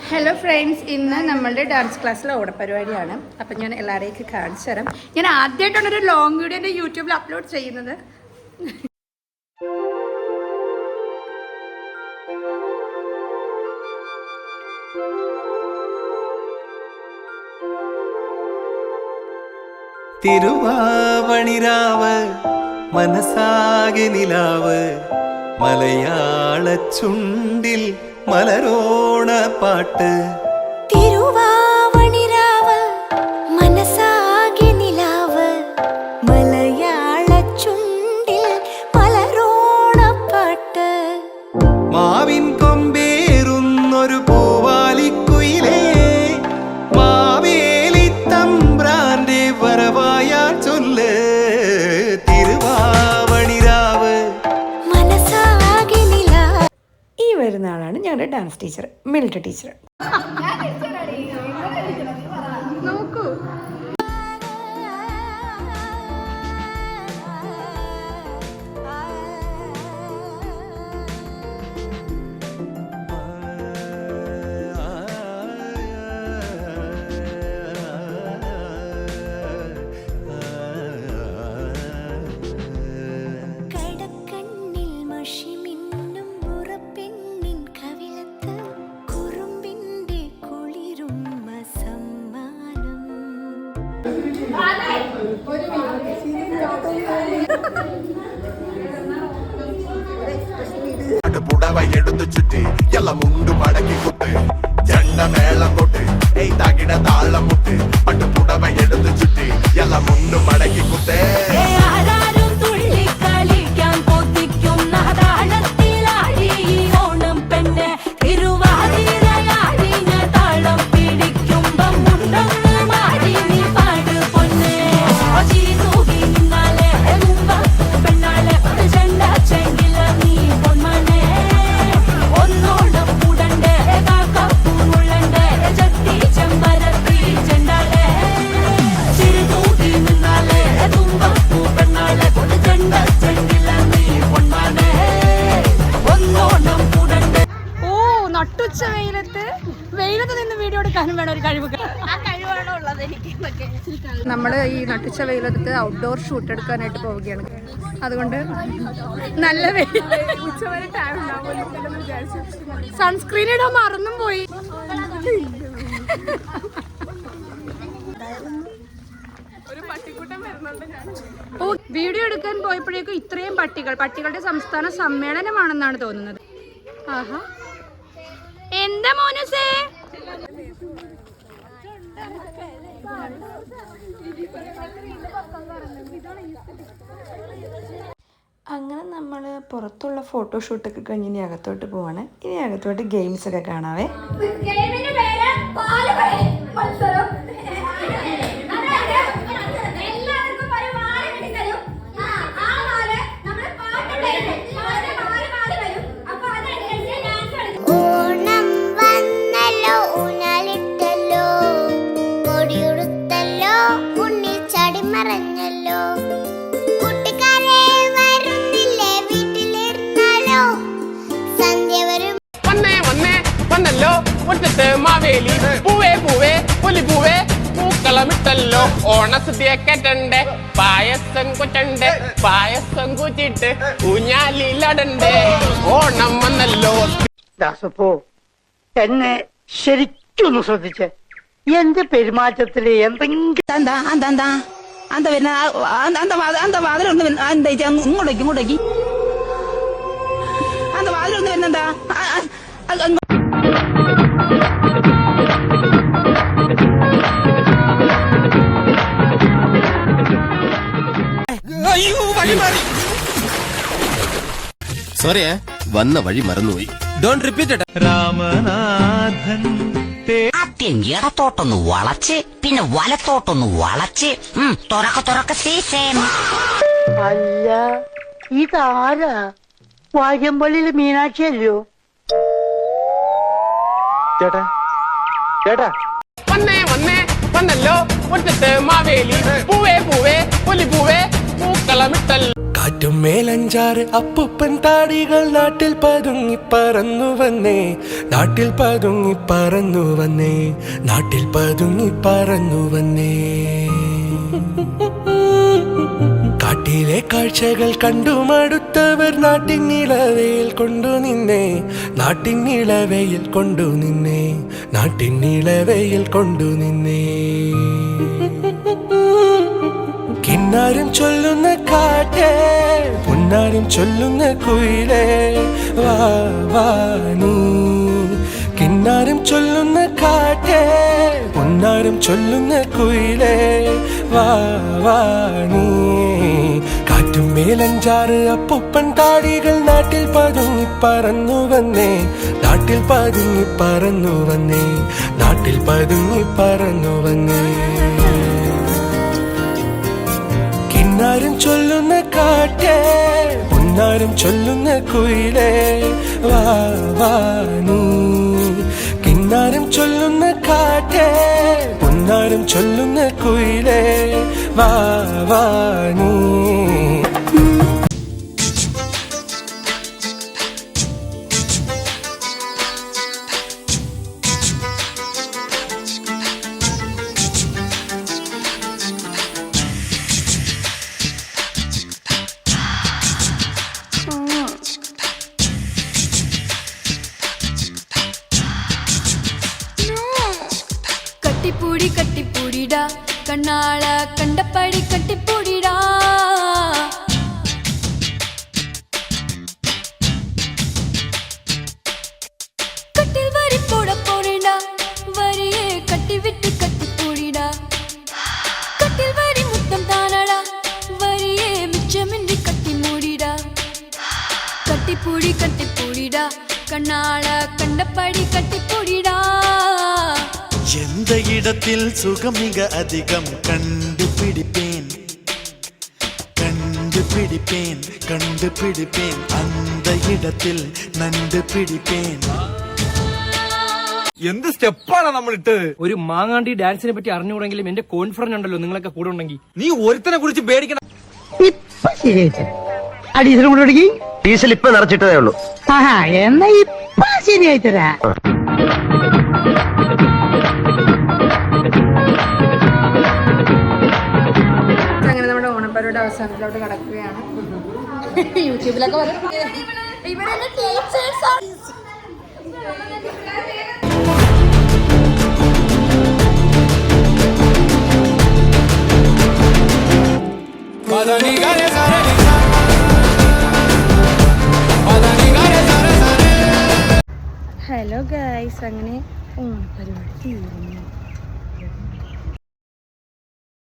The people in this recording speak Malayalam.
ഹലോ ഫ്രണ്ട്സ്, ഇന്ന് നമ്മളുടെ ഡാൻസ് ക്ലാസ്സിലെ ഓണപ്പരിപാടിയാണ്. അപ്പം ഞാൻ എല്ലാവരെയും കാണിച്ചു തരാം. ഞാൻ ആദ്യമായിട്ടാണ് ഒരു ലോങ് വീഡിയോ എൻ്റെ യൂട്യൂബിൽ അപ്ലോഡ് ചെയ്യുന്നത്. തിരുവാവണിരാവ് മനസാകെ നിലാവ് മലയാള ചുണ്ടിൽ മലരോണ പാട്ട്. തിരുവാവണിരാവ് മനസാകെ നിലാവ് മലയാള ചുണ്ടിൽ മലരോണ പാട്ട്. മാവിൻ കൊമ്പേറുന്നൊരു പൂവാലിക്കുയിലേ, മാവേലി തമ്പ്രാന്റെ വരവായാ ചൊല്ല്. തിരുവാവണിരാവ് മനസാകെ നിലാവ്. ഈ വരുന്ന ആളാണ് ഞങ്ങളുടെ ഡാൻസ് ടീച്ചർ, മിൽട്ട ടീച്ചർ. നോക്കൂ, കടക്കണ്ണിൽ മഷിമിന്നും മുറപ്പെണ്ണിൻ കവിളത്ത് കുറുമ്പിന്റെ കുളിരുമ്മ സമ്മാനം. പുടവ എടുത്തു ചുറ്റി എല്ല മുണ്ടു മടക്കി കുത്ത് ചെണ്ടമേളം കൊട്ട് തകിട താളം മുട്ട് പട്ട് പുടവ എടുത്തു ചുറ്റി എല്ല മുണ്ടു മടക്കി കുത്തേ. നട്ടുച്ച വെയിലത്ത് നിന്ന് വീഡിയോ എടുക്കാനും വേണം ഒരു കഴിവ്. നമ്മൾ ഈ നട്ടുച്ച വെയിലത്ത് ഔട്ട്ഡോർ ഷൂട്ട് എടുക്കാനായിട്ട് പോവുകയാണ്. അതുകൊണ്ട് നല്ല സൺസ്ക്രീൻ ഇടാൻ മറന്നും പോയി. ഓ, വീഡിയോ എടുക്കാൻ പോയപ്പോഴേക്കും ഇത്രയും പട്ടികളുടെ സംസ്ഥാന സമ്മേളനമാണെന്നാണ് തോന്നുന്നത്. ആഹാ, എന്താ മോനുസേ? അങ്ങനെ നമ്മൾ പുറത്തുള്ള ഫോട്ടോഷൂട്ടൊക്കെ കഴിഞ്ഞ് ഇനി അകത്തോട്ട് പോവാണ്. ഇനി അകത്തോട്ട് ഗെയിംസ് ഒക്കെ കാണാവേ. മാവേലി പൂവേ പൂവേ പുലി പൂവേ പൂക്കളമിട്ടല്ലോ ഓണസദ്യക്കറ്റണ്ടേ പായസം കുറ്റണ്ടേ പായസം കുറ്റിട്ട് ഊഞ്ഞാലിലടണ്ടേ ഓണം വന്നല്ലോ. ദാസപ്പോ എന്നെ ശരിക്കൊന്ന് ശ്രദ്ധിച്ചേ. എന്റെ പെരുമാറ്റത്തില് എന്തെങ്കിലും ഇങ്ങോട്ടേക്ക് അന്ത വാതിലൊന്ന് വരുന്നെന്താ? സോറി, വന്ന വഴി മറന്നുപോയി. Don't repeat. രാമനാഥൻ ആദ്യം ഇടത്തോട്ടൊന്ന് വളച്ച് പിന്നെ വലത്തോട്ടൊന്ന് വളച്ച് തുറക്ക സീസേം. അല്ല, ഇതാരാ? വാര്യമ്പള്ളിയില് മീനാക്ഷി അല്ലയോ? ചേട്ടാ ചേട്ടാ വന്നല്ലോ മുറ്റത്ത് മാവേലി പൂവേ പൂവേ പുലി പൂവേ പൂക്കളമിട്ടല്ലോ. കാറ്റും മേലഞ്ചാറ് അപ്പുപ്പൻ താടികൾ നാട്ടിൽ പതുങ്ങി പറന്നു വന്നേ, നാട്ടിൽ പതുങ്ങി പറന്നു വന്നേ, നാട്ടിൽ പതുങ്ങി പറന്നു വന്നേ. കാട്ടിലെ കാഴ്ചകൾ കണ്ടു മടുത്തവർ നാട്ടിൻ നിളവയിൽ കൊണ്ടു നിന്നേ, നാട്ടിൻ നിളവയിൽ കൊണ്ടു നിന്നേ, നാട്ടിൻ നിളവയിൽ കൊണ്ടു നിന്നേ. കിന്നാരം ചൊല്ലുന്ന കാറ്റേ, പുന്നാരം ചൊല്ലുന്ന കുയിലേ, വാ വാ നീ. കിന്നാരം ചൊല്ലുന്ന കാറ്റേ, പുന്നാരം ചൊല്ലുന്ന കുയിലേ, വാ വാ നീ. കാറ്റും മേലഞ്ചാറ് അപ്പുപ്പൻ താടികൾ നാട്ടിൽ പതുങ്ങി പറന്നു വന്നേ, നാട്ടിൽ പതുങ്ങി പറന്നു വന്നേ, നാട്ടിൽ പതുങ്ങി പറന്നു വന്നേ. കിന്നാരം ചൊല്ലുന്ന കാറ്റേ, പുന്നാരം ചൊല്ലുന്ന കുയിലേ, വാ വാ നീ. കിന്നാരം ചൊല്ലുന്ന കാറ്റേ, പുന്നാരം ചൊല്ലുന്ന കുയിലേ, വാ വാ നീ. കട്ടിപ്പൂടി കട്ടിപ്പൂടിടാ കണ്ണാള കണ്ടപ്പടി കട്ടിപ്പൂടിടാ. കട്ടിൽ വരി പോട പോടടാ വരിയെ കട്ടി വിട്ട് കട്ടിപ്പൂടിടാ. കട്ടിൽ വരി മുത്തം താനടാ വരിയെ മിച്ചമിன்றி കട്ടി മൂടിടാ. കട്ടിപ്പൂടി കട്ടിപ്പൂടിടാ കണ്ണാള കണ്ടപ്പടി കട്ടിപ്പൂടിടാ. எந்த இடத்தில் சுகம் மிக அதிகம் கண்டுபிடிப்பேன், கண்டுபிடிப்பேன், கண்டுபிடிப்பேன், அந்த இடத்தில் நண்டு பிடிப்பேன். എന്ത് സ്റ്റെപ്പാണ് നമ്മൾ ഇട്ടത്? ഒരു മാങ്ങാണ്ടി ഡാൻസിനെ പറ്റി അറിഞ്ഞുകൂടെങ്കിലും എന്റെ കോൺഫിഡൻസ് ഉണ്ടല്ലോ നിങ്ങളൊക്കെ കൂടെ ഉണ്ടെങ്കിൽ. നീ ഒരുത്തനെ കുറിച്ച് പേടിക്കണം. ഇപ്പൊ ശരിയായിട്ട് അടി ഇതിലും കൂടെ ഒടുക്കി ഡീസൽ ഇപ്പൊ നിറച്ചിട്ടതേ ഉള്ളൂ. ആഹാ എന്നാ ഇപ്പൊ ശരിയായിട്ടരാ. അങ്ങനെ നമ്മുടെ ഓണപ്പരിപാടി അവസാനത്തിലോട്ട് കടക്കുകയാണ്. യൂട്യൂബിലൊക്കെ വരും. ഹലോ ഗൈസ്, അങ്ങനെ ഓണപ്പരിപാടി തീർന്നു.